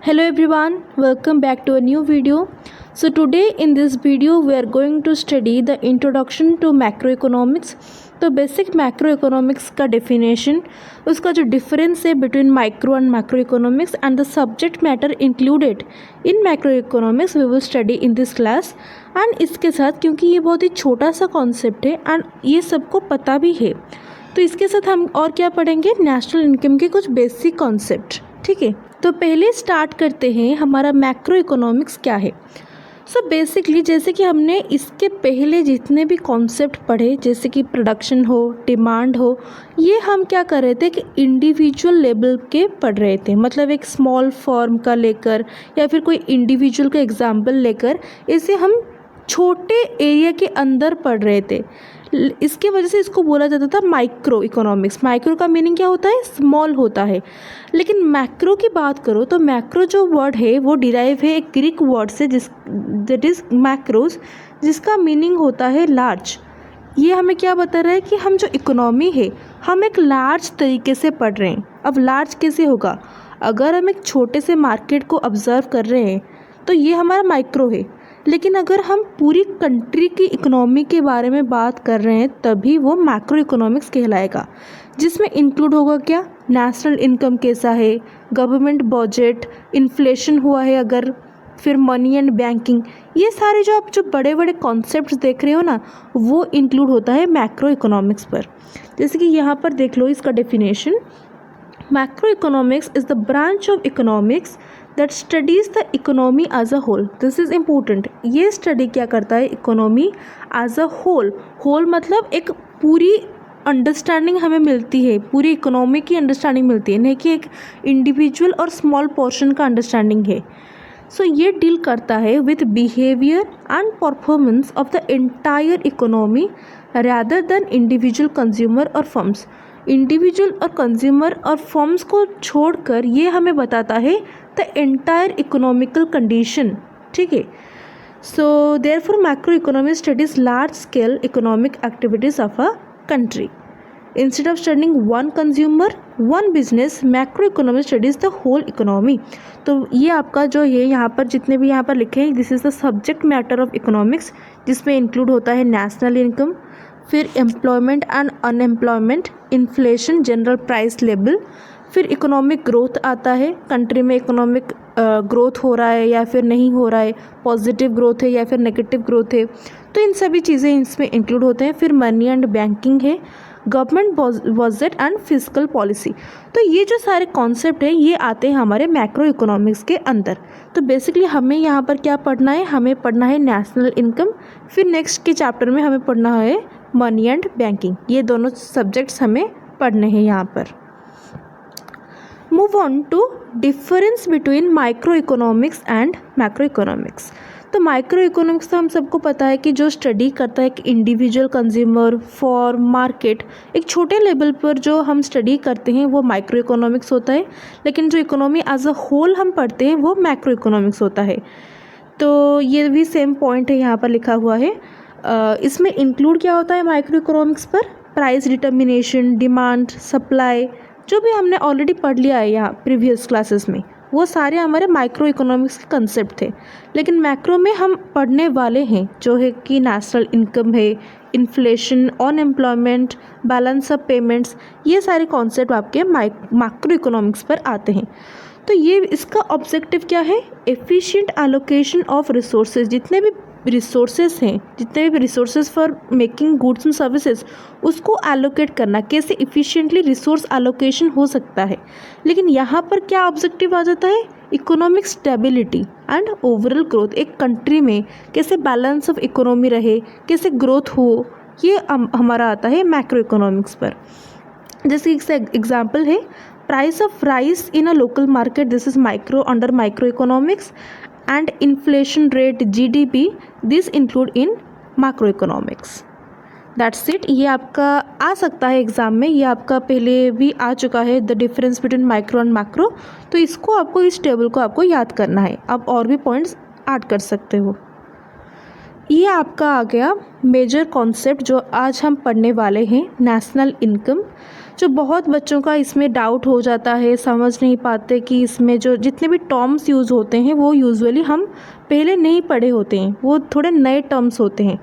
Hello everyone, welcome back to a new video. So today in this video we are going to study the introduction to macroeconomics. तो basic macroeconomics का definition, उसका जो difference है between micro and macroeconomics and the subject matter included in macroeconomics we will study in this class. And इसके साथ क्योंकि ये बहुत ही छोटा सा कॉन्सेप्ट है एंड ये सबको पता भी है, तो इसके साथ हम और क्या पढ़ेंगे, नेशनल इनकम के कुछ बेसिक कॉन्सेप्ट। ठीक है, तो पहले स्टार्ट करते हैं हमारा मैक्रो इकोनॉमिक्स क्या है। सो बेसिकली जैसे कि हमने इसके पहले जितने भी कॉन्सेप्ट पढ़े, जैसे कि प्रोडक्शन हो, डिमांड हो, ये हम क्या कर रहे थे कि इंडिविजुअल लेवल के पढ़ रहे थे। मतलब एक स्मॉल फॉर्म का लेकर या फिर कोई इंडिविजुअल का एग्जाम्पल लेकर इसे हम छोटे एरिया के अंदर पढ़ रहे थे। इसके वजह से इसको बोला जाता था माइक्रो इकोनॉमिक्स। माइक्रो का मीनिंग क्या होता है, स्मॉल होता है। लेकिन मैक्रो की बात करो तो मैक्रो जो वर्ड है वो डिराइव है एक ग्रीक वर्ड से, जिस दैट इज़ मैक्रोस, जिसका मीनिंग होता है लार्ज। ये हमें क्या बता रहा है कि हम जो इकोनॉमी है हम एक लार्ज तरीके से पढ़ रहे हैं। अब लार्ज कैसे होगा, अगर हम एक छोटे से मार्केट को ऑब्जर्व कर रहे हैं तो ये हमारा माइक्रो है। लेकिन अगर हम पूरी कंट्री की इकोनॉमी के बारे में बात कर रहे हैं तभी वो मैक्रो इकोनॉमिक्स कहलाएगा, जिसमें इंक्लूड होगा क्या, नेशनल इनकम कैसा है, गवर्नमेंट बजट, इन्फ्लेशन हुआ है अगर, फिर मनी एंड बैंकिंग। ये सारे जो आप जो बड़े बड़े कॉन्सेप्ट्स देख रहे हो ना, वो इंक्लूड होता है मैक्रो इकोनॉमिक्स पर। जैसे कि यहाँ पर देख लो इसका definition, macroeconomics is the branch of economics that studies the economy as a whole. This is important. ये स्टडी क्या करता है, economy as a whole. Whole मतलब एक पूरी अंडरस्टैंडिंग हमें मिलती है, पूरी इकोनॉमी की अंडरस्टैंडिंग मिलती है, नहीं कि एक इंडिविजुअल और स्मॉल पोर्शन का अंडरस्टैंडिंग है। सो ये डील करता है with behaviour and performance of the entire economy rather than individual consumer और फर्म्स। इंडिविजुअल और कंज्यूमर और फर्म्स को छोड़कर ये हमें बताता है द एंटायर इकोनॉमिकल कंडीशन। ठीक है, so therefore macro economy studies large scale economic activities of a country. Instead of studying one consumer one business, macro economy studies the whole economy. तो ये आपका जो है यहाँ पर जितने भी यहाँ पर लिखे हैं, this is the subject matter of economics, जिसमें इंक्लूड होता है नेशनल इनकम, फिर employment and unemployment, inflation, general price level, फिर इकोनॉमिक ग्रोथ आता है, कंट्री में इकोनॉमिक ग्रोथ हो रहा है या फिर नहीं हो रहा है, पॉजिटिव ग्रोथ है या फिर नेगेटिव ग्रोथ है, तो इन सभी चीज़ें इसमें इंक्लूड होते हैं। फिर मनी एंड बैंकिंग है, government budget and physical policy. तो ये जो सारे कॉन्सेप्ट हैं ये आते हैं हमारे मैक्रो इकोनॉमिक्स के अंदर। तो बेसिकली हमें यहाँ पर क्या पढ़ना है, हमें पढ़ना है नेशनल इनकम, फिर नेक्स्ट के चैप्टर में हमें पढ़ना है मनी एंड बैंकिंग। ये दोनों सब्जेक्ट्स हमें पढ़ने हैं यहाँ पर। Move on to difference between micro economics and macro economics. तो माइक्रो इकोनॉमिक्स तो हम सबको पता है कि जो स्टडी करता है कि इंडिविजुअल कंज्यूमर फॉर मार्केट, एक छोटे लेवल पर जो हम स्टडी करते हैं वो माइक्रो इकोनॉमिक्स होता है। लेकिन जो इकोनॉमी एज अ होल हम पढ़ते हैं वो मैक्रो इकोनॉमिक्स होता है। तो ये भी सेम पॉइंट है यहाँ पर लिखा हुआ है। इसमें इंक्लूड क्या होता है माइक्रो इकोनॉमिक्स पर, प्राइस डिटर्मिनेशन, डिमांड, सप्लाई, जो भी हमने ऑलरेडी पढ़ लिया है यहाँ प्रीवियस क्लासेस में, वो सारे हमारे माइक्रो इकोनॉमिक्स के कंसेप्ट थे। लेकिन मैक्रो में हम पढ़ने वाले हैं जो है कि नेशनल इनकम है, inflation, unemployment, balance of payments, ये सारे कॉन्सेप्ट आपके मैक्रो इकोनॉमिक्स पर आते हैं। तो ये इसका ऑब्जेक्टिव क्या है, एफिशिएंट एलोकेशन ऑफ रिसोर्सेज। जितने भी रिसोर्सेज हैं, जितने भी resources for making goods and services, उसको एलोकेट करना, कैसे इफ़िशिएंटली रिसोर्स एलोकेशन हो सकता है। लेकिन यहाँ पर क्या ऑब्जेक्टिव आ जाता है, economic stability and overall growth. एक कंट्री में कैसे बैलेंस ऑफ इकोनॉमी रहे, कैसे ग्रोथ हो, ये हमारा आता है मैक्रो इकोनॉमिक्स पर। जैसे एग्जाम्पल है price of rice in a local market, this is micro under micro economics, and inflation rate, GDP, this include in macro economics. That's it. ये आपका आ सकता है एग्ज़ाम में, ये आपका पहले भी आ चुका है, the difference between micro and macro. तो इसको आपको, इस टेबल को आपको याद करना है। आप और भी पॉइंट्स ऐड कर सकते हो। ये आपका आ गया मेजर कॉन्सेप्ट जो आज हम पढ़ने वाले हैं, नेशनल इनकम। जो बहुत बच्चों का इसमें डाउट हो जाता है, समझ नहीं पाते कि इसमें जो जितने भी टर्म्स यूज़ होते हैं वो यूजुअली हम पहले नहीं पढ़े होते हैं, वो थोड़े नए टर्म्स होते हैं।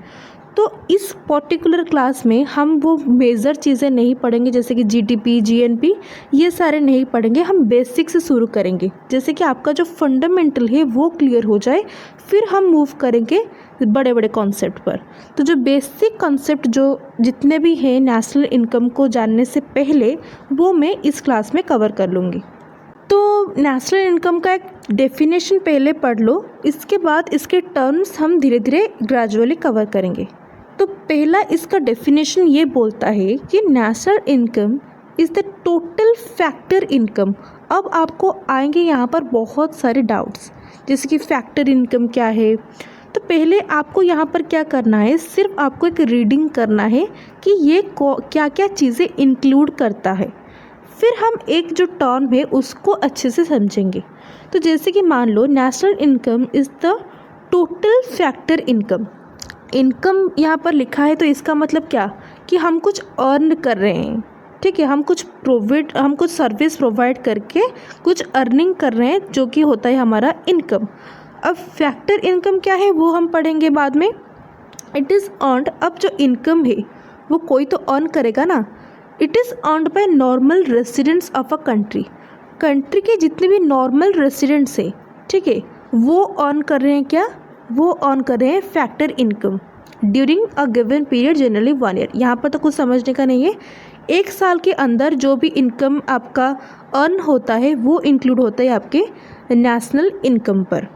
तो इस पर्टिकुलर क्लास में हम वो मेजर चीज़ें नहीं पढ़ेंगे, जैसे कि जीडीपी, जीएनपी, ये सारे नहीं पढ़ेंगे। हम बेसिक से शुरू करेंगे, जैसे कि आपका जो फंडामेंटल है वो क्लियर हो जाए, फिर हम मूव करेंगे बड़े बड़े कॉन्सेप्ट पर। तो जो बेसिक कॉन्सेप्ट जो जितने भी हैं नेशनल इनकम को जानने से पहले, वो मैं इस क्लास में कवर कर लूँगी। तो नेशनल इनकम का एक डेफिनेशन पहले पढ़ लो, इसके बाद इसके टर्म्स हम धीरे धीरे ग्रेजुअली कवर करेंगे। तो पहला इसका डेफिनेशन ये बोलता है कि national income is the total factor income. अब आपको आएंगे यहाँ पर बहुत सारे डाउट्स, जैसे कि फैक्टर इनकम क्या है। तो पहले आपको यहाँ पर क्या करना है, सिर्फ आपको एक रीडिंग करना है कि ये क्या क्या चीज़ें इंक्लूड करता है, फिर हम एक जो टर्म है उसको अच्छे से समझेंगे। तो जैसे कि मान लो national income is the total factor income. Income यहाँ पर लिखा है तो इसका मतलब क्या कि हम कुछ अर्न कर रहे हैं, ठीक है, हम कुछ सर्विस प्रोवाइड करके कुछ अर्निंग कर रहे हैं, जो कि होता है हमारा इनकम। अब फैक्टर इनकम क्या है वो हम पढ़ेंगे बाद में। इट इज़ अर्नड, अब जो इनकम है वो कोई तो अर्न करेगा ना। It is earned by normal residents of a country. Country के जितने भी नॉर्मल रेसिडेंट्स हैं, ठीक है, वो अर्न कर रहे हैं क्या, वो अर्न कर रहे हैं factor income during a given period, generally 1 year. यहाँ पर तो कुछ समझने का नहीं है, 1 साल के अंदर जो भी इनकम आपका अर्न होता है वो इंक्लूड होता है आपके नेशनल इनकम पर,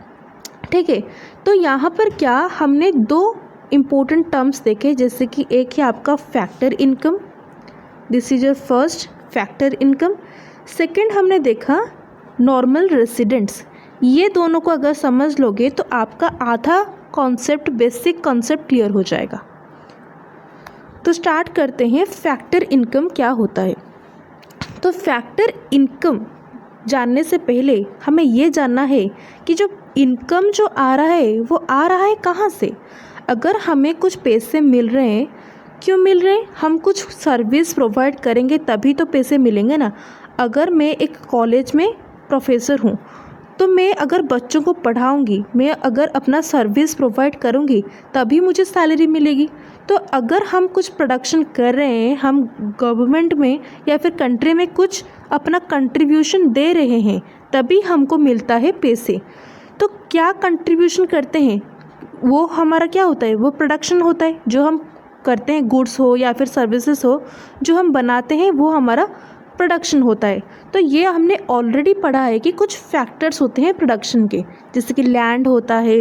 ठीक है। तो यहाँ पर क्या हमने 2 इम्पोर्टेंट टर्म्स देखे, जैसे कि एक है आपका factor income, this is your first factor income. Second हमने देखा नॉर्मल रेसिडेंट्स। ये दोनों को अगर समझ लोगे तो आपका आधा कॉन्सेप्ट, बेसिक कॉन्सेप्ट क्लियर हो जाएगा। तो स्टार्ट करते हैं, फैक्टर इनकम क्या होता है। तो फैक्टर इनकम जानने से पहले हमें ये जानना है कि जो इनकम जो आ रहा है वो आ रहा है कहाँ से। अगर हमें कुछ पैसे मिल रहे हैं, क्यों मिल रहे हैं, हम कुछ सर्विस प्रोवाइड करेंगे तभी तो पैसे मिलेंगे ना। अगर मैं एक कॉलेज में प्रोफेसर हूँ तो मैं अगर बच्चों को पढ़ाऊँगी, मैं अगर अपना सर्विस प्रोवाइड करूँगी तभी मुझे सैलरी मिलेगी। तो अगर हम कुछ प्रोडक्शन कर रहे हैं, हम गवर्नमेंट में या फिर कंट्री में कुछ अपना कंट्रीब्यूशन दे रहे हैं, तभी हमको मिलता है पैसे। तो क्या कंट्रीब्यूशन करते हैं वो हमारा क्या होता है, वो प्रोडक्शन होता है। जो हम करते हैं, गुड्स हो या फिर सर्विसेज हो, जो हम बनाते हैं वो हमारा प्रोडक्शन होता है। तो ये हमने ऑलरेडी पढ़ा है कि कुछ फैक्टर्स होते हैं प्रोडक्शन के, जैसे कि लैंड होता है,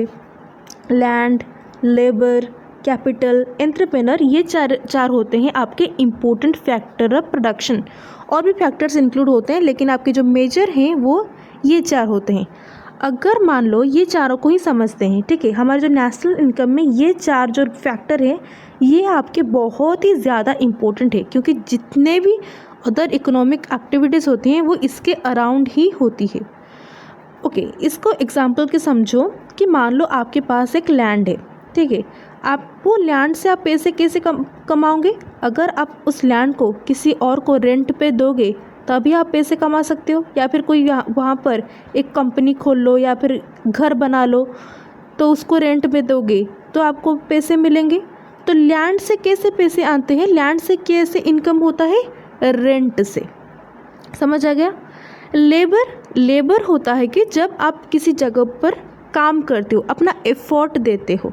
लैंड, लेबर, कैपिटल, एंटरप्रेन्योर, ये चार होते हैं आपके इम्पोर्टेंट फैक्टर ऑफ प्रोडक्शन। और भी फैक्टर्स इंक्लूड होते हैं, लेकिन आपके जो मेजर हैं वो ये 4 होते हैं। अगर मान लो ये चारों को ही समझते हैं, ठीक है, हमारे जो नेशनल इनकम में ये 4 जो फैक्टर हैं ये आपके बहुत ही ज़्यादा इम्पोर्टेंट है, क्योंकि जितने भी अदर इकोनॉमिक एक्टिविटीज़ होती हैं वो इसके अराउंड ही होती है। ओके, इसको एग्जांपल के समझो कि मान लो आपके पास एक लैंड है, ठीक है, आप वो लैंड से आप पैसे कैसे कमाओगे। अगर आप उस लैंड को किसी और को रेंट पे दोगे तभी आप पैसे कमा सकते हो, या फिर कोई वहाँ पर एक कंपनी खोल लो या फिर घर बना लो तो उसको रेंट पे दोगे तो आपको पैसे मिलेंगे। तो लैंड से कैसे पैसे आते हैं, लैंड से कैसे इनकम होता है, रेंट से। समझ आ गया। लेबर होता है कि जब आप किसी जगह पर काम करते हो, अपना एफर्ट देते हो।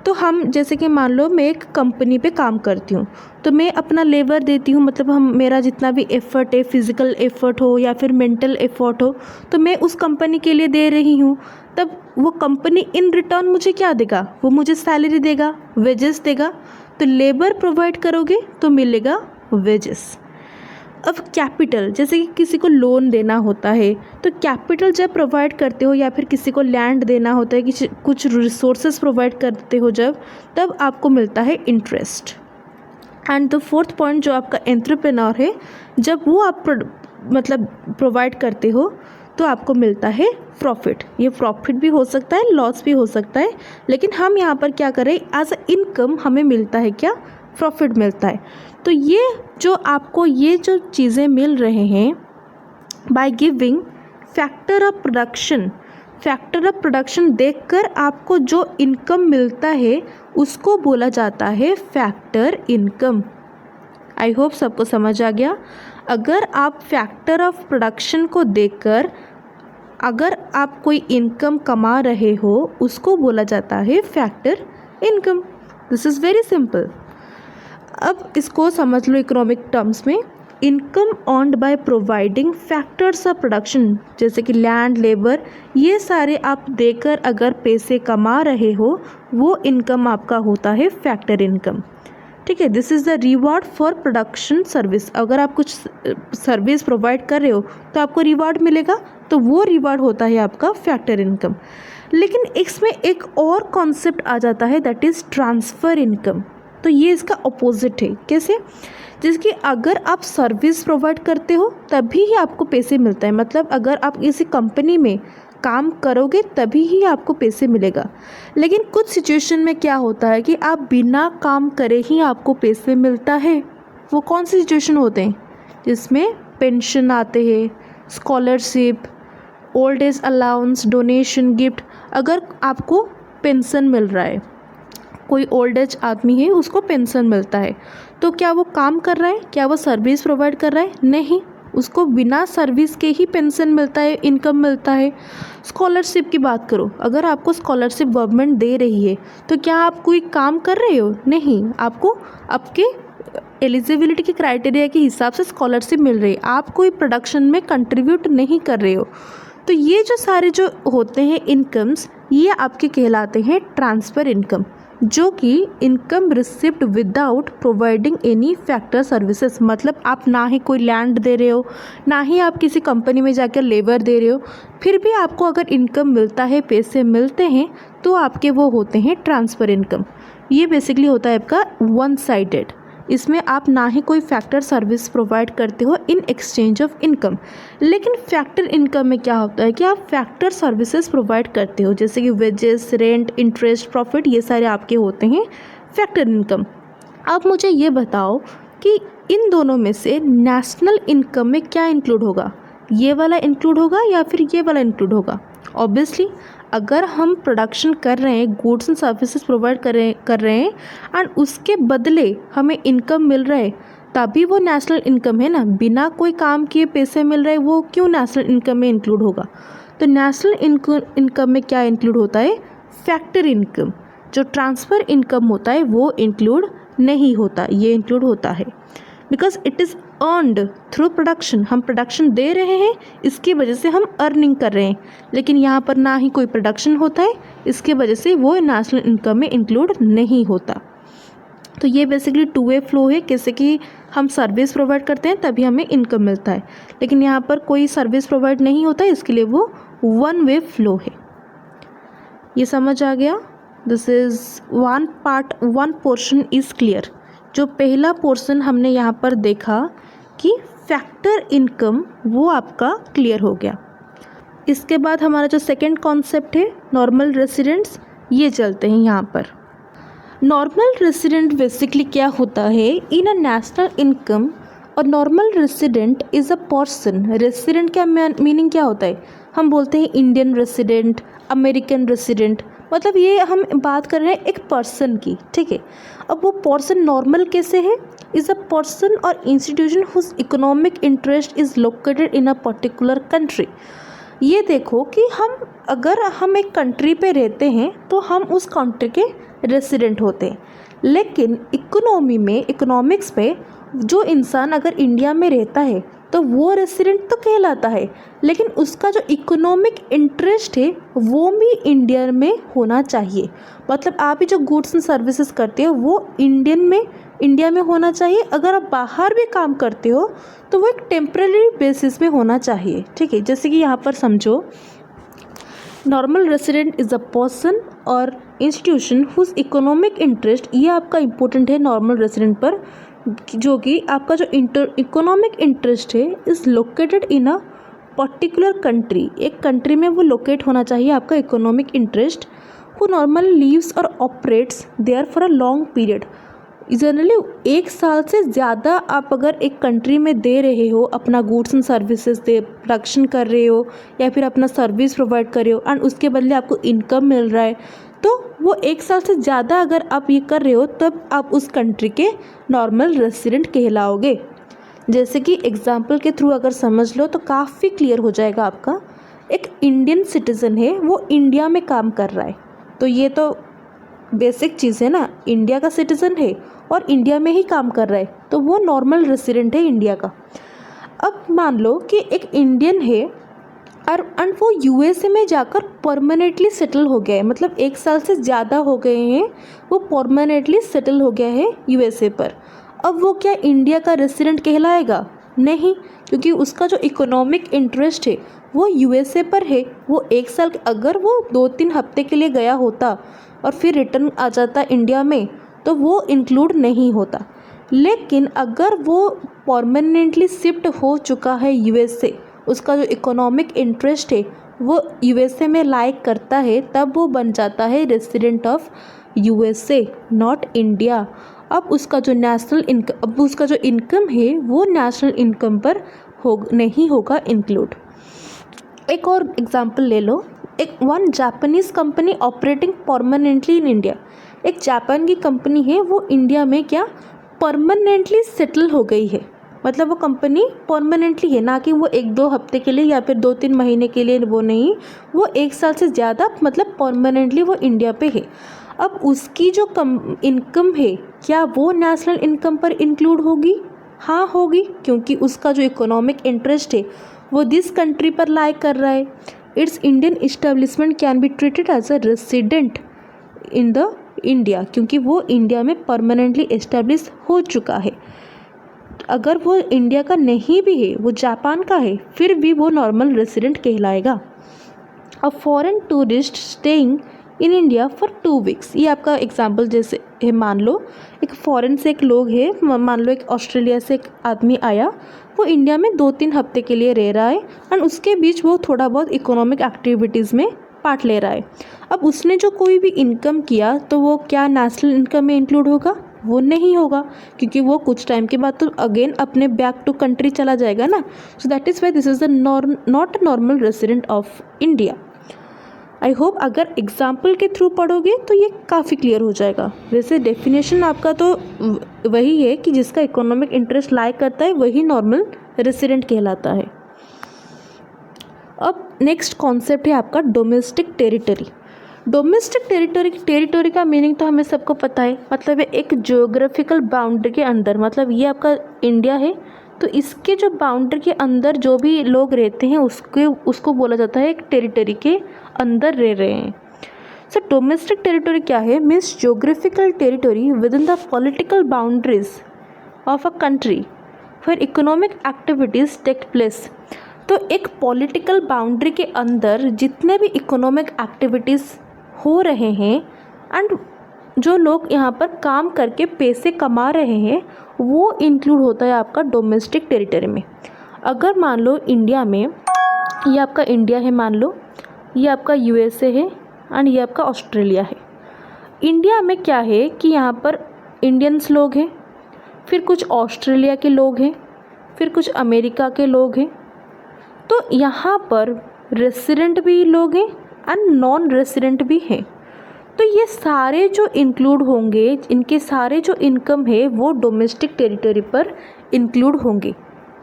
तो हम जैसे कि मान लो मैं एक कंपनी पे काम करती हूँ तो मैं अपना लेबर देती हूँ, मतलब मेरा जितना भी एफ़र्ट है, फिज़िकल एफ़र्ट हो या फिर मेंटल एफ़र्ट हो, तो मैं उस कंपनी के लिए दे रही हूँ। तब वो कंपनी इन रिटर्न मुझे क्या देगा, वो मुझे सैलरी देगा, वेजेस देगा। तो लेबर प्रोवाइड करोगे तो मिलेगा वेजेस। अब कैपिटल, जैसे कि किसी को लोन देना होता है तो कैपिटल जब प्रोवाइड करते हो या फिर किसी को लैंड देना होता है, कुछ रिसोर्सेज प्रोवाइड करते हो जब, तब आपको मिलता है interest. And the 4th point जो आपका एंटरप्रेन्योर है, जब वो आप मतलब प्रोवाइड करते हो तो आपको मिलता है प्रॉफिट। ये प्रॉफिट भी हो सकता है, लॉस भी हो सकता है, लेकिन हम यहाँ पर क्या करें, एज अ इनकम हमें मिलता है क्या, प्रॉफिट मिलता है। तो ये जो आपको ये जो चीज़ें मिल रहे हैं by giving factor of production देखकर आपको जो इनकम मिलता है उसको बोला जाता है फैक्टर इनकम। आई होप सबको समझ आ गया। अगर आप फैक्टर ऑफ प्रोडक्शन को देखकर अगर आप कोई इनकम कमा रहे हो उसको बोला जाता है factor income. This is very simple. अब इसको समझ लो इकोनॉमिक टर्म्स में। Income earned by providing factors of production, जैसे कि लैंड, लेबर, ये सारे आप देकर अगर पैसे कमा रहे हो वो इनकम आपका होता है फैक्टर इनकम। ठीक है, this is the reward for production service. अगर आप कुछ सर्विस प्रोवाइड कर रहे हो तो आपको रिवार्ड मिलेगा, तो वो रिवार्ड होता है आपका फैक्टर इनकम। लेकिन इसमें एक और कॉन्सेप्ट आ जाता है, दैट इज़ ट्रांसफ़र इनकम। तो ये इसका अपोजिट है। कैसे? जिसकी अगर आप सर्विस प्रोवाइड करते हो तभी ही आपको पैसे मिलता है। मतलब अगर आप किसी कंपनी में काम करोगे तभी ही आपको पैसे मिलेगा। लेकिन कुछ सिचुएशन में क्या होता है कि आप बिना काम करे ही आपको पैसे मिलता है। वो कौन से सिचुएशन होते हैं? जिसमें पेंशन आते हैं, scholarship, old age allowance, donation, gift. अगर आपको पेंशन मिल रहा है, कोई ओल्ड एज आदमी है उसको पेंशन मिलता है, तो क्या वो काम कर रहा है? क्या वो सर्विस प्रोवाइड कर रहा है? नहीं, उसको बिना सर्विस के ही पेंशन मिलता है, इनकम मिलता है। स्कॉलरशिप की बात करो, अगर आपको स्कॉलरशिप गवर्नमेंट दे रही है तो क्या आप कोई काम कर रहे हो? नहीं, आपको आपके एलिजिबिलिटी के क्राइटेरिया के हिसाब से स्कॉलरशिप मिल रही है, आप कोई प्रोडक्शन में कंट्रीब्यूट नहीं कर रहे हो। तो ये जो सारे जो होते हैं इनकम्स, ये आपके कहलाते हैं ट्रांसफ़र इनकम, जो कि income received without providing any factor services. मतलब आप ना ही कोई लैंड दे रहे हो, ना ही आप किसी कंपनी में जाकर लेबर दे रहे हो, फिर भी आपको अगर इनकम मिलता है, पैसे मिलते हैं, तो आपके वो होते हैं ट्रांसफ़र इनकम। ये बेसिकली होता है आपका वन साइडेड। इसमें आप ना ही कोई फैक्टर सर्विस प्रोवाइड करते हो इन एक्सचेंज ऑफ इनकम। लेकिन फैक्टर इनकम में क्या होता है कि आप फैक्टर सर्विसेज प्रोवाइड करते हो, जैसे कि वेजेस, रेंट, इंटरेस्ट, प्रॉफिट, ये सारे आपके होते हैं फैक्टर इनकम। अब मुझे ये बताओ कि इन दोनों में से नेशनल इनकम में क्या इंक्लूड होगा? ये वाला इंक्लूड होगा या फिर ये वाला इंक्लूड होगा? ऑब्वियसली अगर हम प्रोडक्शन कर रहे हैं, गुड्स एंड सर्विसेज प्रोवाइड कर रहे हैं एंड उसके बदले हमें इनकम मिल रहा है, तभी वो नेशनल इनकम है ना। बिना कोई काम किए पैसे मिल रहे हैं, वो क्यों नेशनल इनकम में इंक्लूड होगा? तो नेशनल इनकम में क्या इंक्लूड होता है? Factor income. जो ट्रांसफ़र इनकम होता है वो इंक्लूड नहीं होता, ये इंक्लूड होता है because it is earned through production. हम प्रोडक्शन दे रहे हैं, इसकी वजह से हम अर्निंग कर रहे हैं, लेकिन यहाँ पर ना ही कोई प्रोडक्शन होता है, इसके वजह से वो नेशनल इनकम में इंक्लूड नहीं होता। तो ये बेसिकली टू वे फ्लो है, जैसे कि हम सर्विस प्रोवाइड करते हैं तभी हमें इनकम मिलता है, लेकिन यहाँ पर कोई सर्विस प्रोवाइड नहीं होता है, इसके लिए वो वन वे फ्लो है। ये समझ आ गया? This is one part, one portion is clear. जो पहला पोर्शन हमने यहाँ पर देखा कि फैक्टर इनकम, वो आपका क्लियर हो गया। इसके बाद हमारा जो सेकंड कॉन्सेप्ट है नॉर्मल रेसिडेंट्स, ये चलते हैं यहाँ पर। नॉर्मल रेसिडेंट बेसिकली क्या होता है इन अ नेशनल इनकम? और normal resident is a person. Resident का मीनिंग क्या होता है? हम बोलते हैं इंडियन रेसिडेंट, अमेरिकन रेसिडेंट, मतलब ये हम बात कर रहे हैं एक पर्सन की। ठीक है, अब वो पर्सन नॉर्मल कैसे है? इज़ अ पर्सन और institution whose economic interest is located in a particular country. ये देखो कि अगर हम एक कंट्री पे रहते हैं तो हम उस कंट्री के रेसिडेंट होते हैं, लेकिन इकोनॉमी में, इकोनॉमिक्स पे जो इंसान अगर इंडिया में रहता है तो वो रेसिडेंट तो कहलाता है, लेकिन उसका जो इकोनॉमिक इंटरेस्ट है वो भी इंडिया में होना चाहिए। मतलब आप ही जो गुड्स एंड सर्विसेज करते हो वो इंडिया में होना चाहिए। अगर आप बाहर भी काम करते हो तो वो एक टेम्परेरी बेसिस में होना चाहिए। ठीक है, जैसे कि यहाँ पर समझो, normal resident is a person और इंस्टीट्यूशन हुज इकोनॉमिक इंटरेस्ट, ये आपका इम्पोर्टेंट है नॉर्मल रेसिडेंट पर, जो कि आपका जो इकोनॉमिक इंटरेस्ट है is located in a particular country, एक कंट्री में वो लोकेट होना चाहिए आपका economic interest. Who normally lives और operates there for a long period, generally 1 साल से ज़्यादा आप अगर एक कंट्री में दे रहे हो, अपना goods and services they production कर रहे हो या फिर अपना सर्विस प्रोवाइड कर रहे हो एंड उसके बदले आपको इनकम मिल रहा है, तो वो 1 साल से ज़्यादा अगर आप ये कर रहे हो तब आप उस कंट्री के नॉर्मल रेसिडेंट कहलाओगे। जैसे कि एग्जाम्पल के थ्रू अगर समझ लो तो काफ़ी क्लियर हो जाएगा आपका। एक इंडियन सिटीज़न है, वो इंडिया में काम कर रहा है, तो ये तो बेसिक चीज़ है ना, इंडिया का सिटीज़न है और इंडिया में ही काम कर रहा है, तो वो नॉर्मल रेसिडेंट है इंडिया का। अब मान लो कि एक इंडियन है और वो यूएसए में जाकर परमानेंटली सेटल हो गया है, मतलब 1 साल से ज़्यादा हो गए हैं, वो परमानेंटली सेटल हो गया है यूएसए पर। अब वो क्या इंडिया का रेसिडेंट कहलाएगा? नहीं, क्योंकि उसका जो इकोनॉमिक इंटरेस्ट है वो यूएसए पर है। वो 1 साल अगर वो 2-3 हफ्ते के लिए गया होता और फिर रिटर्न आ जाता इंडिया में तो वो इंक्लूड नहीं होता। लेकिन अगर वो परमानेंटली शिफ्ट हो चुका है यूएसए, उसका जो इकोनॉमिक इंटरेस्ट है वो यूएसए में लाइक करता है, तब वो बन जाता है resident of USA, not India. अब उसका जो इनकम है वो नेशनल इनकम पर नहीं होगा इंक्लूड। एक और एग्जांपल ले लो, one Japanese company operating permanently in India. एक जापान की कंपनी है, वो इंडिया में क्या परमानेंटली सेटल हो गई है, मतलब वो कंपनी परमानेंटली है, ना कि वो 1-2 हफ्ते के लिए या फिर 2-3 महीने के लिए, वो नहीं, वो 1 साल से ज़्यादा मतलब परमानेंटली वो इंडिया पे है। अब उसकी जो इनकम है क्या वो नेशनल इनकम पर इंक्लूड होगी? हाँ होगी, क्योंकि उसका जो इकोनॉमिक इंटरेस्ट है वो दिस कंट्री पर लाई कर रहा है। It's Indian establishment can be treated as a resident in the India, क्योंकि वो इंडिया में परमानेंटली इस्टेब्लिश हो चुका है। अगर वो इंडिया का नहीं भी है, वो जापान का है, फिर भी वो नॉर्मल रेसिडेंट कहलाएगा। A foreign tourist staying in India for 2 weeks, ये आपका एग्जाम्पल जैसे है। मान लो एक फॉरेन से एक लोग है, मान लो एक ऑस्ट्रेलिया से एक आदमी आया, वो इंडिया में 2-3 हफ्ते के लिए रह रहा है एंड उसके बीच वो थोड़ा बहुत इकोनॉमिक एक्टिविटीज़ में पार्ट ले रहा है। अब उसने जो कोई भी इनकम किया तो वो क्या नेशनल इनकम में इंक्लूड होगा? वो नहीं होगा, क्योंकि वो कुछ टाइम के बाद तो अगेन अपने बैक टू कंट्री चला जाएगा ना। So that is why this is the not normal resident of India. I hope अगर एग्जाम्पल के थ्रू पढ़ोगे तो ये काफ़ी क्लियर हो जाएगा। वैसे डेफिनेशन आपका तो वही है कि जिसका इकोनॉमिक इंटरेस्ट लाइक करता है वही नॉर्मल रेसिडेंट कहलाता है। अब नेक्स्ट कॉन्सेप्ट है आपका डोमेस्टिक टेरिटरी। डोमेस्टिक टेरिटरी का मीनिंग तो हमें सबको पता है, मतलब एक ज्योग्राफिकल बाउंड्री के अंदर, मतलब ये आपका इंडिया है तो इसके जो बाउंड्री के अंदर जो भी लोग रहते हैं उसको बोला जाता है एक टेरिटरी के अंदर रह रहे हैं। सो डोमेस्टिक टेरिटरी क्या है? Means geographical territory within the political boundaries of a country where economic activities take place. तो एक पॉलिटिकल बाउंड्री के अंदर जितने भी इकोनॉमिक एक्टिविटीज़ हो रहे हैं एंड जो लोग यहाँ पर काम करके पैसे कमा रहे हैं वो इंक्लूड होता है आपका डोमेस्टिक टेरिटरी में। अगर मान लो इंडिया में, ये आपका इंडिया है, मान लो ये आपका यूएसए है एंड ये आपका ऑस्ट्रेलिया है। इंडिया में क्या है कि यहाँ पर इंडियंस लोग हैं, फिर कुछ ऑस्ट्रेलिया के लोग हैं, फिर कुछ अमेरिका के लोग हैं। तो यहाँ पर रेसिडेंट भी लोग हैं एंड नॉन रेसिडेंट भी हैं। तो ये सारे जो इंक्लूड होंगे, इनके सारे जो इनकम है वो डोमेस्टिक टेरिटरी पर इंक्लूड होंगे,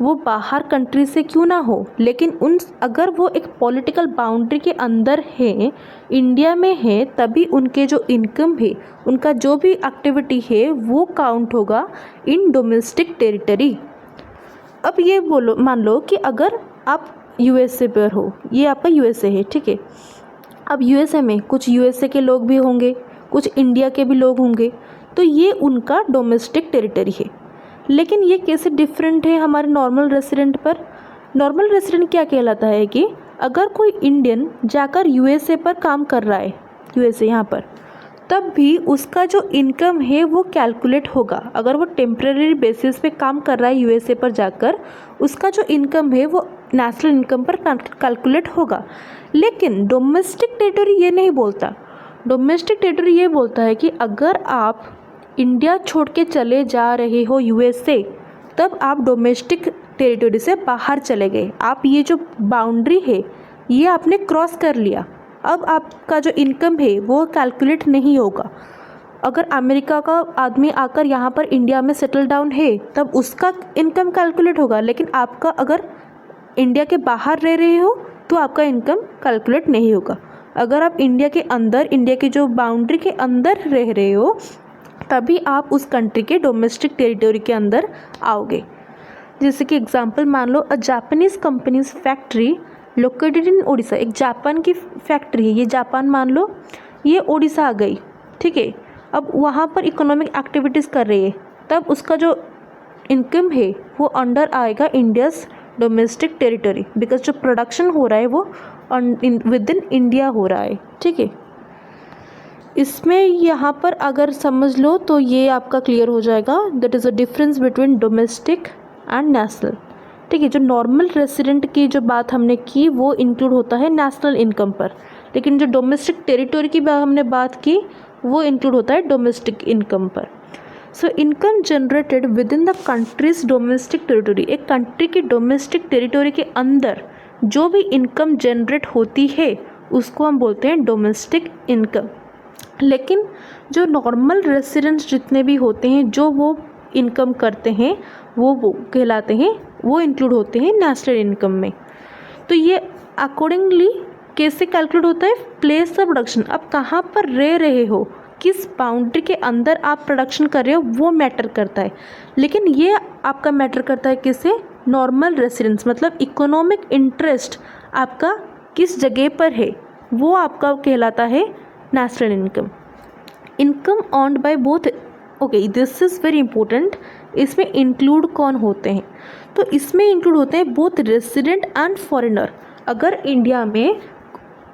वो बाहर कंट्री से क्यों ना हो, लेकिन अगर वो एक पॉलिटिकल बाउंड्री के अंदर है, इंडिया में है, तभी उनके जो इनकम है, उनका जो भी एक्टिविटी है वो काउंट होगा इन डोमेस्टिक टेरिटरी। अब ये बोलो, मान लो कि अगर आप यूएसए पर हो, ये आपका यूएसए है, ठीक है। अब यूएसए में कुछ यूएसए के लोग भी होंगे, कुछ इंडिया के भी लोग होंगे, तो ये उनका डोमेस्टिक टेरिटरी है। लेकिन ये कैसे डिफरेंट है हमारे नॉर्मल रेसिडेंट पर? नॉर्मल रेसिडेंट क्या कहलाता है कि अगर कोई इंडियन जाकर यूएसए पर काम कर रहा है, यूएसए यहाँ पर, तब भी उसका जो इनकम है वो कैलकुलेट होगा। अगर वो टेम्परेरी बेसिस पे काम कर रहा है यूएसए पर जाकर, उसका जो इनकम है वो नेशनल इनकम पर कैलकुलेट होगा। लेकिन डोमेस्टिक टेरिटरी ये नहीं बोलता। डोमेस्टिक टेरिटरी ये बोलता है कि अगर आप इंडिया छोड़ के चले जा रहे हो यूएसए, तब आप डोमेस्टिक टेरिटरी से बाहर चले गए। आप ये जो बाउंड्री है ये आपने क्रॉस कर लिया। अब आपका जो इनकम है वो कैलकुलेट नहीं होगा। अगर अमेरिका का आदमी आकर यहाँ पर इंडिया में सेटल डाउन है तब उसका इनकम कैलकुलेट होगा, लेकिन आपका अगर इंडिया के बाहर रह रहे हो तो आपका इनकम कैलकुलेट नहीं होगा। अगर आप इंडिया के अंदर, इंडिया की जो बाउंड्री के अंदर रह रहे हो तभी आप उस कंट्री के डोमेस्टिक टेरिटरी के अंदर आओगे। जैसे कि एग्जांपल मान लो, a Japanese company's factory located in Orissa. एक जापान की फैक्ट्री है, ये जापान मान लो, ये उड़ीसा आ गई, ठीक है। अब वहाँ पर इकोनॉमिक एक्टिविटीज़ कर रही है, तब उसका जो इनकम है वो अंडर आएगा इंडियाज़ डोमेस्टिक टेरिटरी, बिकॉज जो प्रोडक्शन हो रहा है वो विद इन इंडिया हो रहा है, ठीक है। इसमें यहाँ पर अगर समझ लो तो ये आपका क्लियर हो जाएगा, that is a difference between domestic and national, ठीक है। जो नॉर्मल रेसिडेंट की जो बात हमने की वो इंक्लूड होता है नेशनल इनकम पर, लेकिन जो डोमेस्टिक टेरिटरी की हमने बात की वो इंक्लूड होता है डोमेस्टिक इनकम पर। So income generated with in the countries domestic territory, एक कंट्री की डोमेस्टिक टेरिटरी के अंदर जो भी इनकम जनरेट होती है उसको हम बोलते हैं डोमेस्टिक इनकम। लेकिन जो नॉर्मल रेसिडेंट्स जितने भी होते हैं जो वो इनकम करते हैं वो कहलाते हैं, वो इंक्लूड होते हैं नेशनल इनकम में। तो ये अकॉर्डिंगली कैसे कैलकुलेट होता है, प्लेस ऑफ प्रोडक्शन, आप कहाँ पर रह रहे हो, किस बाउंड्री के अंदर आप प्रोडक्शन कर रहे हो वो मैटर करता है। लेकिन ये आपका मैटर करता है किससे, नॉर्मल रेसिडेंस, मतलब इकोनॉमिक इंटरेस्ट आपका किस जगह पर है वो आपका कहलाता है national income. Income earned by both, okay this is very important. इसमें इंक्लूड कौन होते हैं, तो इसमें इंक्लूड होते हैं बोथ रेसिडेंट एंड फॉरेनर। अगर इंडिया में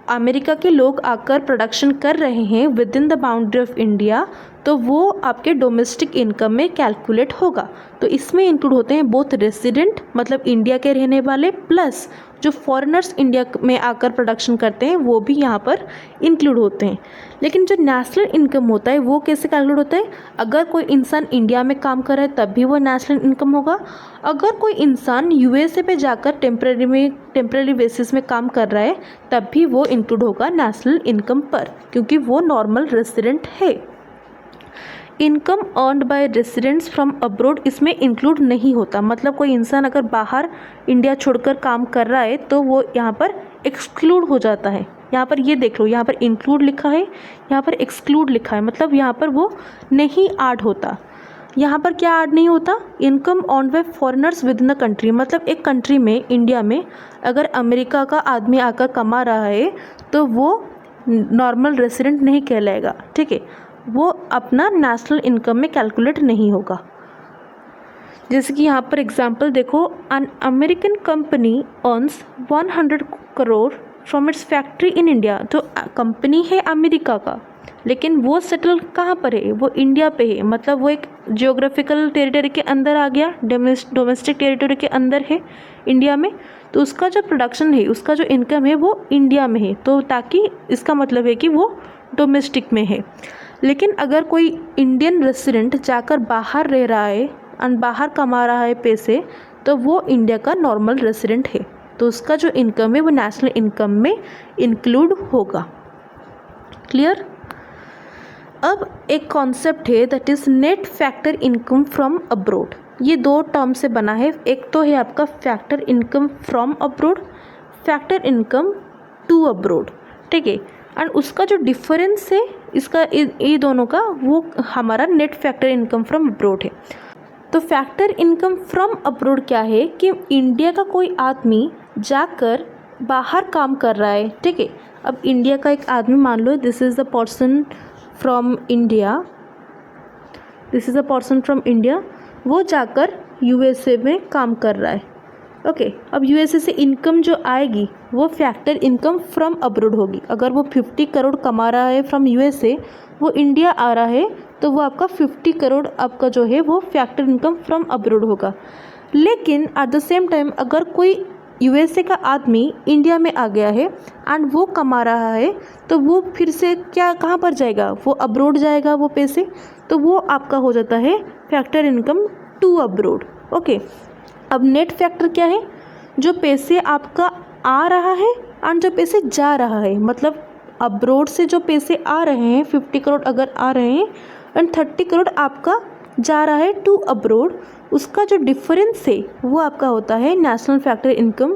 अमेरिका के लोग आकर प्रोडक्शन कर रहे हैं with in the boundary of India तो वो आपके डोमेस्टिक इनकम में कैलकुलेट होगा। तो इसमें इंक्लूड होते हैं बोथ रेसिडेंट, मतलब इंडिया के रहने वाले, प्लस जो फॉरेनर्स इंडिया में आकर प्रोडक्शन करते हैं वो भी यहाँ पर इंक्लूड होते हैं। लेकिन जो नेशनल इनकम होता है वो कैसे कैलकुलेट होता है, अगर कोई इंसान इंडिया में काम कर रहा है तब भी वो नेशनल इनकम होगा। अगर कोई इंसान यूएसए पे जाकर टेम्परेरी बेसिस में काम कर रहा है तब भी वो इंक्लूड होगा नेशनल इनकम पर, क्योंकि वो नॉर्मल रेसिडेंट है। Income earned by residents from abroad इसमें इंक्लूड नहीं होता, मतलब कोई इंसान अगर बाहर इंडिया छोड़कर काम कर रहा है तो वो यहाँ पर एक्सक्लूड हो जाता है। यहाँ पर ये देख लो, यहाँ पर इंक्लूड लिखा है, यहाँ पर एक्सक्लूड लिखा है, मतलब यहाँ पर वो नहीं ऐड होता। यहाँ पर क्या ऐड नहीं होता, income earned bye foreigners with in the country, मतलब एक कंट्री में, इंडिया में अगर अमेरिका का आदमी आकर कमा रहा है तो वो नॉर्मल रेसिडेंट नहीं कहलाएगा, ठीक है, वो अपना नेशनल इनकम में कैलकुलेट नहीं होगा। जैसे कि यहाँ पर एग्जांपल देखो, an American company earns 100 crore from its factory in India. तो कंपनी है अमेरिका का, लेकिन वो सेटल कहाँ पर है, वो इंडिया पे है, मतलब वो एक जियोग्राफिकल टेरिटरी के अंदर आ गया, डोमेस्टिक टेरिटरी के अंदर है इंडिया में। तो उसका जो प्रोडक्शन है, उसका जो इनकम है वो इंडिया में है, तो ताकि इसका मतलब है कि वो डोमेस्टिक में है। लेकिन अगर कोई इंडियन रेसिडेंट जाकर बाहर रह रहा है और बाहर कमा रहा है पैसे, तो वो इंडिया का नॉर्मल रेसिडेंट है, तो उसका जो इनकम है वो नेशनल इनकम में इंक्लूड होगा। क्लियर। अब एक कॉन्सेप्ट है that is net factor income from abroad. ये दो टर्म से बना है, एक तो है आपका factor income from abroad, factor income to abroad, ठीक है। एंड उसका जो डिफरेंस है इसका ये दोनों का, वो हमारा net factor income from abroad है। तो फैक्टर इनकम फ्रॉम अब्रोड क्या है कि इंडिया का कोई आदमी जाकर बाहर काम कर रहा है, ठीक है। अब इंडिया का एक आदमी, मान लो this is the person from India, this is a person from India, वो जाकर यूएसए में काम कर रहा है, ओके। अब यूएसए से इनकम जो आएगी वो फैक्टर इनकम फ्रॉम अब्रोड होगी। अगर वो 50 करोड़ कमा रहा है फ्रॉम यूएसए, वो इंडिया आ रहा है, तो वो आपका 50 करोड़ आपका जो है वो फैक्टर इनकम फ्रॉम अब्रोड होगा। लेकिन एट द सेम टाइम अगर कोई यूएसए का आदमी इंडिया में आ गया है एंड वो कमा रहा है, तो वो फिर से क्या कहाँ पर जाएगा, वो अब्रोड जाएगा वो पैसे, तो वो आपका हो जाता है factor income to abroad. Okay, अब नेट फैक्टर क्या है, जो पैसे आपका आ रहा है एंड जो पैसे जा रहा है, मतलब अब्रोड से जो पैसे आ रहे हैं 50 करोड़ अगर आ रहे हैं एंड 30 करोड़ आपका जा रहा है टू अब्रोड, उसका जो डिफरेंस है वो आपका होता है national factor income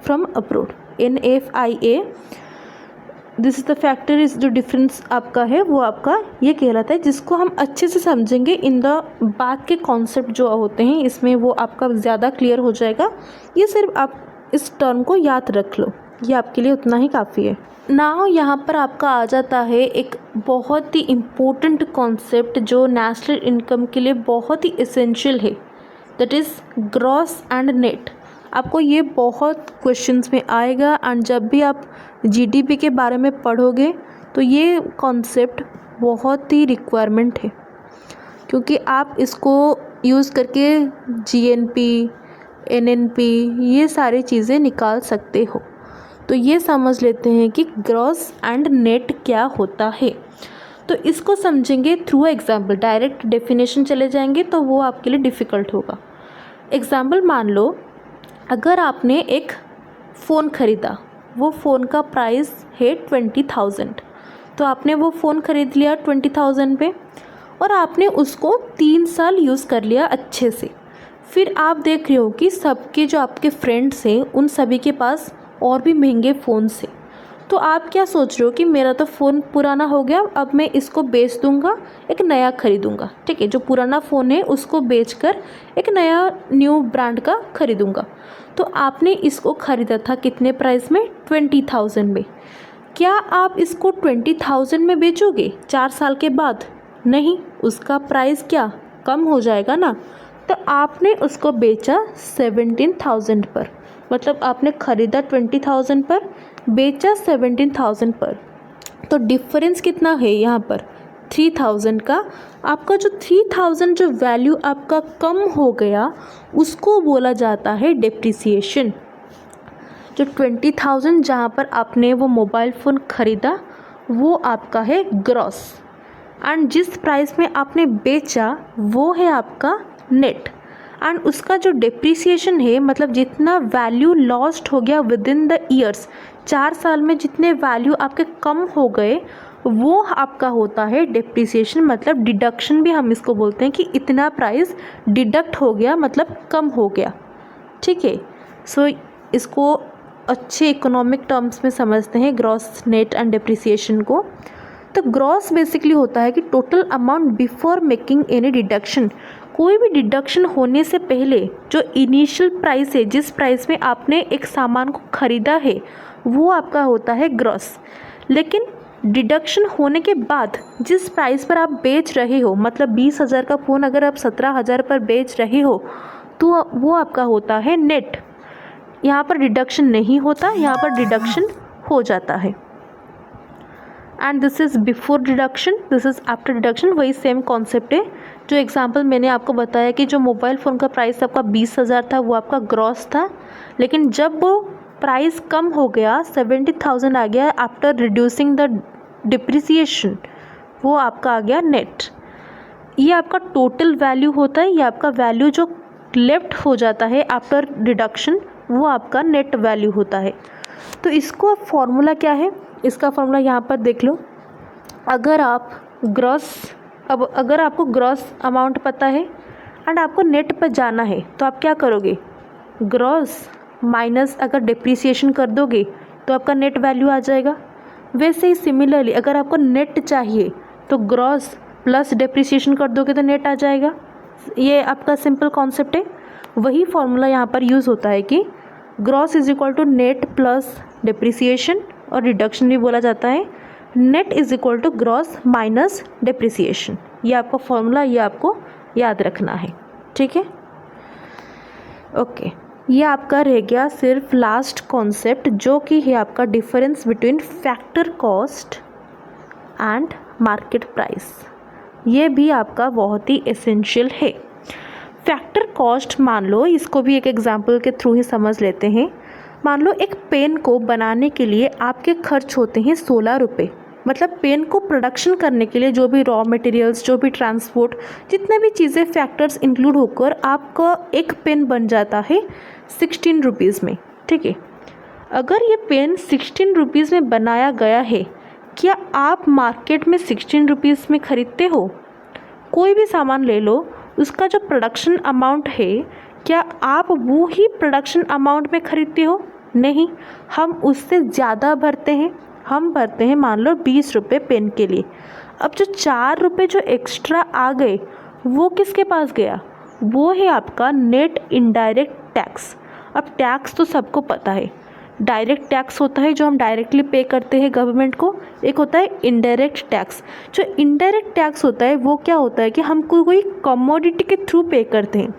from abroad, NFIA। This is the factor is जो डिफरेंस आपका है वो आपका ये कहलाता है, जिसको हम अच्छे से समझेंगे इन द बात के कॉन्सेप्ट जो होते हैं इसमें वो आपका ज़्यादा क्लियर हो जाएगा। ये सिर्फ आप इस टर्म को याद रख लो, ये आपके लिए उतना ही काफ़ी है। नाउ यहाँ पर आपका आ जाता है एक बहुत ही इम्पोर्टेंट कॉन्सेप्ट जो नेशनल इनकम के लिए बहुत ही एसेंशियल है, that is gross and net. आपको ये बहुत क्वेश्चंस में आएगा एंड जब भी आप जीडीपी के बारे में पढ़ोगे तो ये कॉन्सेप्ट बहुत ही रिक्वायरमेंट है, क्योंकि आप इसको यूज़ करके जीएनपी, एनएनपी ये सारी चीज़ें निकाल सकते हो। तो ये समझ लेते हैं कि ग्रॉस एंड नेट क्या होता है। तो इसको समझेंगे थ्रू एग्जाम्पल, डायरेक्ट डेफिनेशन चले जाएंगे तो वो आपके लिए डिफ़िकल्ट होगा। एग्जाम्पल मान लो, अगर आपने एक फ़ोन ख़रीदा, वो फ़ोन का प्राइस है 20,000, तो आपने वो फ़ोन ख़रीद लिया 20,000 पे और आपने उसको 3 साल यूज़ कर लिया अच्छे से। फिर आप देख रहे हो कि सबके जो आपके फ्रेंड्स हैं उन सभी के पास और भी महंगे फ़ोन से, तो आप क्या सोच रहे हो कि मेरा तो फ़ोन पुराना हो गया, अब मैं इसको बेच दूंगा, एक नया ख़रीदूंगा। ठीक है, जो पुराना फ़ोन है उसको बेचकर एक नया न्यू ब्रांड का ख़रीदूंगा। तो आपने इसको ख़रीदा था कितने प्राइस में, 20,000 में। क्या आप इसको 20,000 में बेचोगे 4 साल के बाद? नहीं, उसका प्राइस क्या कम हो जाएगा ना। तो आपने उसको बेचा 17,000 पर, मतलब आपने ख़रीदा 20,000 पर, बेचा 17,000 पर। तो डिफरेंस कितना है यहाँ पर, 3,000 का। आपका जो 3,000 जो वैल्यू आपका कम हो गया उसको बोला जाता है डेप्रिसिएशन। जो 20,000 जहाँ पर आपने वो मोबाइल फ़ोन ख़रीदा वो आपका है ग्रॉस, एंड जिस प्राइस में आपने बेचा वो है आपका नेट। एंड उसका जो डेप्रिसिएशन है, मतलब जितना वैल्यू लॉस्ट हो गया विद इन द ईयर्स, 4 साल में जितने वैल्यू आपके कम हो गए वो आपका होता है डेप्रिसिएशन। मतलब डिडक्शन भी हम इसको बोलते हैं कि इतना प्राइस डिडक्ट हो गया, मतलब कम हो गया। ठीक है, सो इसको अच्छे इकोनॉमिक टर्म्स में समझते हैं ग्रॉस, नेट एंड डेप्रिसिएशन को। तो ग्रॉस बेसिकली होता है कि total amount before making any deduction, कोई भी डिडक्शन होने से पहले जो इनिशियल प्राइस है, जिस प्राइस में आपने एक सामान को ख़रीदा है वो आपका होता है ग्रॉस। लेकिन डिडक्शन होने के बाद जिस प्राइस पर आप बेच रहे हो, मतलब 20,000 का फ़ोन अगर आप 17,000 पर बेच रहे हो तो वो आपका होता है नेट। यहाँ पर डिडक्शन नहीं होता, यहाँ पर डिडक्शन हो जाता है। And this is before deduction, this is after deduction. वही सेम कॉन्सेप्ट है। जो एग्जांपल मैंने आपको बताया कि जो मोबाइल फ़ोन का प्राइस आपका 20,000 था वो आपका ग्रॉस था, लेकिन जब वो प्राइस कम हो गया 70,000 आ गया आफ्टर रिड्यूसिंग द डिप्रिसिएशन, वो आपका आ गया नेट। ये आपका टोटल वैल्यू होता है, ये आपका वैल्यू जो लेफ्ट हो जाता है आफ्टर डिडक्शन वो आपका नेट वैल्यू होता है। तो इसको फॉर्मूला क्या है, इसका फॉर्मूला यहाँ पर देख लो। अगर आपको ग्रॉस अमाउंट पता है एंड आपको नेट पर जाना है तो आप क्या करोगे, ग्रॉस माइनस अगर डिप्रिसिएशन कर दोगे तो आपका नेट वैल्यू आ जाएगा। वैसे ही सिमिलरली अगर आपको नेट चाहिए तो ग्रॉस प्लस डिप्रिसिएशन कर दोगे तो नेट आ जाएगा। ये आपका सिंपल कॉन्सेप्ट है। वही फॉर्मूला यहाँ पर यूज़ होता है कि gross is equal to net plus depreciation, और रिडक्शन भी बोला जाता है net is equal to gross minus depreciation. ये आपका फॉर्मूला, ये आपको याद रखना है। ठीक है, ओके। ये आपका रह गया सिर्फ लास्ट कॉन्सेप्ट, जो कि है आपका difference between factor cost and market price. ये भी आपका बहुत ही एसेंशियल है। फैक्टर कॉस्ट मान लो, इसको भी एक एग्जांपल के थ्रू ही समझ लेते हैं। मान लो एक पेन को बनाने के लिए आपके खर्च होते हैं 16 रुपये, मतलब पेन को प्रोडक्शन करने के लिए जो भी रॉ मटेरियल्स, जो भी ट्रांसपोर्ट, जितने भी चीज़ें फैक्टर्स इंक्लूड होकर आपका एक पेन बन जाता है 16 रुपीज़ में। ठीक है, अगर ये पेन 16 रुपीज़ में बनाया गया है, क्या आप मार्केट में 16 रुपीज़ में ख़रीदते हो? कोई भी सामान ले लो, उसका जो प्रोडक्शन अमाउंट है, क्या आप वो ही प्रोडक्शन अमाउंट में ख़रीदते हो? नहीं, हम उससे ज़्यादा भरते हैं। हम भरते हैं मान लो 20 रुपये पेन के लिए। अब जो 4 रुपये जो एक्स्ट्रा आ गए वो किसके पास गया? वो है आपका नेट इनडायरेक्ट टैक्स। अब टैक्स तो सबको पता है, डायरेक्ट टैक्स होता है जो हम डायरेक्टली पे करते हैं गवर्नमेंट को, एक होता है इनडायरेक्ट टैक्स। जो इनडायरेक्ट टैक्स होता है वो क्या होता है कि हम कोई कमोडिटी के थ्रू पे करते हैं।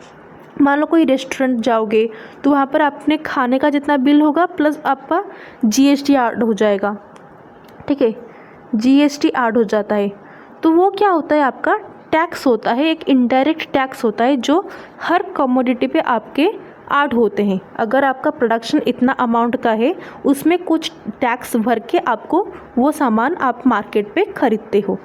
मान लो कोई रेस्टोरेंट जाओगे तो वहाँ पर अपने खाने का जितना बिल होगा प्लस आपका जीएसटी ऐड हो जाएगा। ठीक है, जीएसटी ऐड हो जाता है तो वो क्या होता है, आपका टैक्स होता है, एक इनडायरेक्ट टैक्स होता है जो हर कमोडिटी पे आपके ऐड होते हैं। अगर आपका प्रोडक्शन इतना अमाउंट का है, उसमें कुछ टैक्स भर के आपको वो सामान आप मार्केट पे खरीदते हो।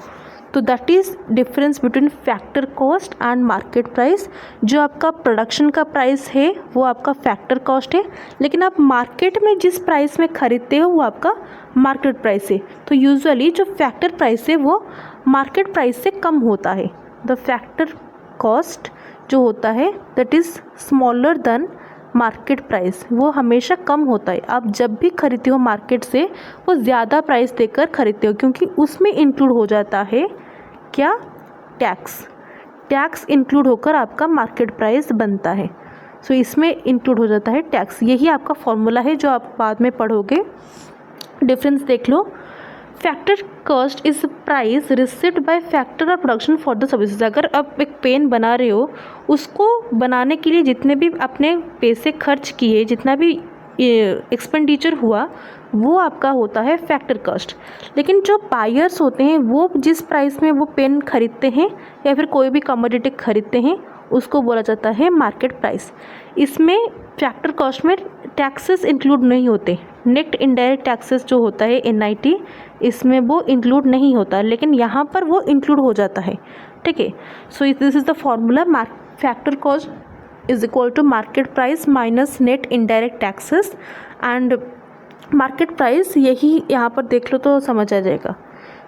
तो that is difference between factor cost and market price. जो आपका प्रोडक्शन का प्राइस है वो आपका फैक्टर कॉस्ट है, लेकिन आप मार्केट में जिस प्राइस में ख़रीदते हो वो आपका मार्केट प्राइस है। तो यूजुअली जो फैक्टर प्राइस है वो मार्केट प्राइस से कम होता है। द फैक्टर कॉस्ट जो होता है that is smaller than market price, वो हमेशा कम होता है। आप जब भी खरीदते हो मार्केट से वो ज़्यादा प्राइस देकर खरीदते हो, क्योंकि उसमें इंक्लूड हो जाता है क्या, टैक्स इंक्लूड होकर आपका मार्केट प्राइस बनता है। सो इसमें इंक्लूड हो जाता है टैक्स। यही आपका फॉर्मूला है जो आप बाद में पढ़ोगे। डिफरेंस देख लो, factor cost is price received by factor of production for the services. अगर आप एक पेन बना रहे हो, उसको बनाने के लिए जितने भी अपने पैसे खर्च किए, जितना भी एक्सपेंडिचर हुआ, वो आपका होता है फैक्टर कॉस्ट। लेकिन जो बायर्स होते हैं वो जिस प्राइस में वो पेन खरीदते हैं या फिर कोई भी कमोडिटी खरीदते हैं उसको बोला जाता है मार्केट प्राइस। इसमें फैक्टर कॉस्ट में टैक्सेस इंक्लूड नहीं होते। नेट इनडायरेक्ट टैक्सेस जो होता है NIT, इसमें वो इंक्लूड नहीं होता, लेकिन यहाँ पर वो इंक्लूड हो जाता है। ठीक है, so this is the formula, factor cost is equal to market price minus net indirect taxes and market price. यही यहाँ पर देख लो तो समझ आ जाएगा।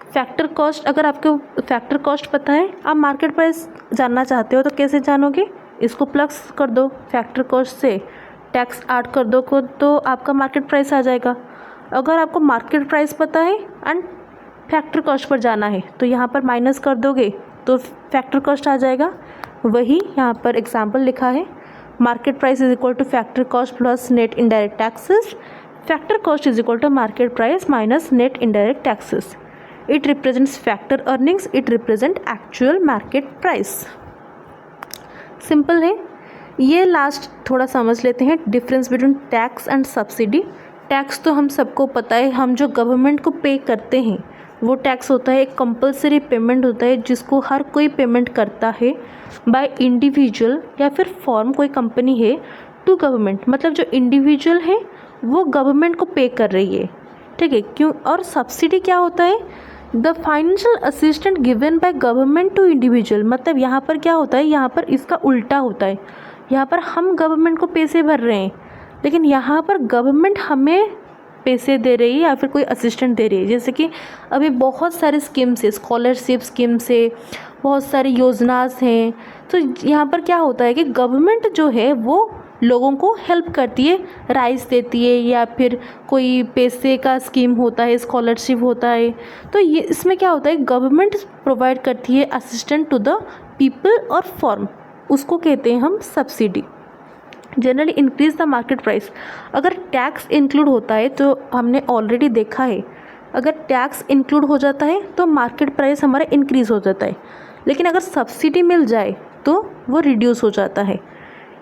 फैक्टर कॉस्ट, अगर आपको फैक्टर कॉस्ट पता है, आप मार्केट प्राइस जानना चाहते हो तो कैसे जानोगे? इसको प्लस कर दो, फैक्टर कॉस्ट से टैक्स ऐड कर दो तो आपका मार्केट प्राइस आ जाएगा। अगर आपको मार्केट प्राइस पता है एंड फैक्टर कॉस्ट पर जाना है तो यहाँ पर माइनस कर दोगे तो फैक्टर कॉस्ट आ जाएगा। वही यहाँ पर एग्जाम्पल लिखा है, market price is equal to factor cost plus net indirect taxes. Factor cost is equal to market price minus net indirect taxes. It represents factor earnings, it represent actual market price. Simple है ये। Last थोड़ा समझ लेते हैं difference between tax and subsidy. Tax तो हम सबको पता है, हम जो गवर्नमेंट को पे करते हैं वो टैक्स होता है, एक कंपलसरी पेमेंट होता है जिसको हर कोई पेमेंट करता है बाय इंडिविजुअल या फिर फॉर्म, कोई कंपनी है टू गवर्नमेंट। मतलब जो इंडिविजुअल है वो गवर्नमेंट को पे कर रही है। ठीक है, क्यों? और सब्सिडी क्या होता है? The financial assistant given by government to individual. मतलब यहाँ पर क्या होता है, यहाँ पर इसका उल्टा होता है। यहाँ पर हम गवर्नमेंट को पैसे भर रहे हैं, लेकिन यहाँ पर गवर्नमेंट हमें पैसे दे रही है या फिर कोई असिस्टेंट दे रही है। जैसे कि अभी बहुत सारे स्कीम्स है, स्कॉलरशिप स्कीम्स है, बहुत सारी योजनाएं हैं। तो यहाँ पर क्या होता है कि गवर्नमेंट जो है वो लोगों को हेल्प करती है, राइस देती है या फिर कोई पैसे का स्कीम होता है, स्कॉलरशिप होता है। तो ये इसमें क्या होता है, गवर्नमेंट प्रोवाइड करती है असिस्टेंट टू द पीपल और फॉर्म, उसको कहते हैं हम subsidy. Generally increase the market price. अगर टैक्स इंक्लूड होता है तो हमने ऑलरेडी देखा है, अगर टैक्स इंक्लूड हो जाता है तो मार्केट प्राइस हमारा इंक्रीज़ हो जाता है, लेकिन अगर सब्सिडी मिल जाए तो वो रिड्यूस हो जाता है।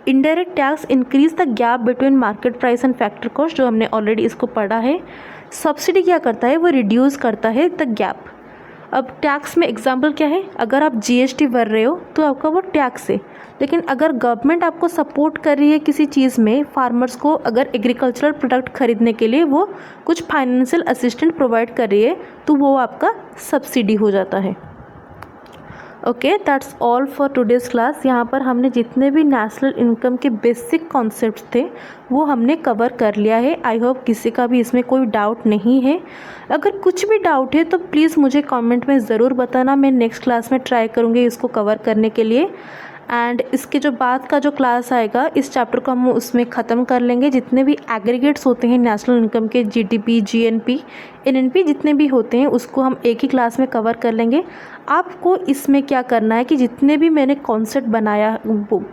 Indirect tax increase the gap between market price and factor cost, जो हमने ऑलरेडी इसको पढ़ा है। सब्सिडी क्या करता है, वो रिड्यूस करता है द गैप। अब टैक्स में एग्जाम्पल क्या है, अगर आप जीएसटी भर रहे हो तो आपका वो टैक्स है। लेकिन अगर गवर्नमेंट आपको सपोर्ट कर रही है किसी चीज़ में, फार्मर्स को अगर एग्रीकल्चरल प्रोडक्ट खरीदने के लिए वो कुछ फाइनेंशियल असिस्टेंट प्रोवाइड कर रही है, तो वो आपका सब्सिडी हो जाता है। Okay, that's all for today's class. यहाँ पर हमने जितने भी नेशनल इनकम के बेसिक कॉन्सेप्ट्स थे वो हमने कवर कर लिया है। आई होप किसी का भी इसमें कोई डाउट नहीं है। अगर कुछ भी डाउट है तो प्लीज़ मुझे कमेंट में ज़रूर बताना, मैं नेक्स्ट क्लास में ट्राई करूँगी इसको कवर करने के लिए। एंड इसके जो बाद का जो क्लास आएगा इस चैप्टर को हम उसमें ख़त्म कर लेंगे। जितने भी एग्रीगेट्स होते हैं नेशनल इनकम के, जीडीपी, जीएनपी, एनएनपी जितने भी होते हैं उसको हम एक ही क्लास में कवर कर लेंगे। आपको इसमें क्या करना है कि जितने भी मैंने कॉन्सेप्ट बनाया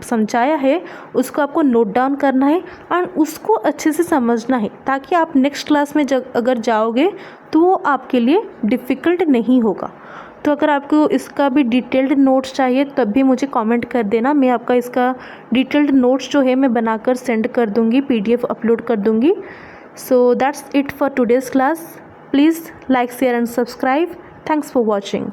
समझाया है उसको आपको नोट डाउन करना है और उसको अच्छे से समझना है, ताकि आप नेक्स्ट क्लास में अगर जाओगे तो वो आपके लिए डिफ़िकल्ट नहीं होगा। तो अगर आपको इसका भी डिटेल्ड नोट्स चाहिए तब भी मुझे कमेंट कर देना, मैं आपका इसका डिटेल्ड नोट्स जो है मैं बनाकर सेंड कर दूँगी, पीडीएफ अपलोड कर दूँगी। So that's it for today's class. Please like, share and subscribe. Thanks for watching.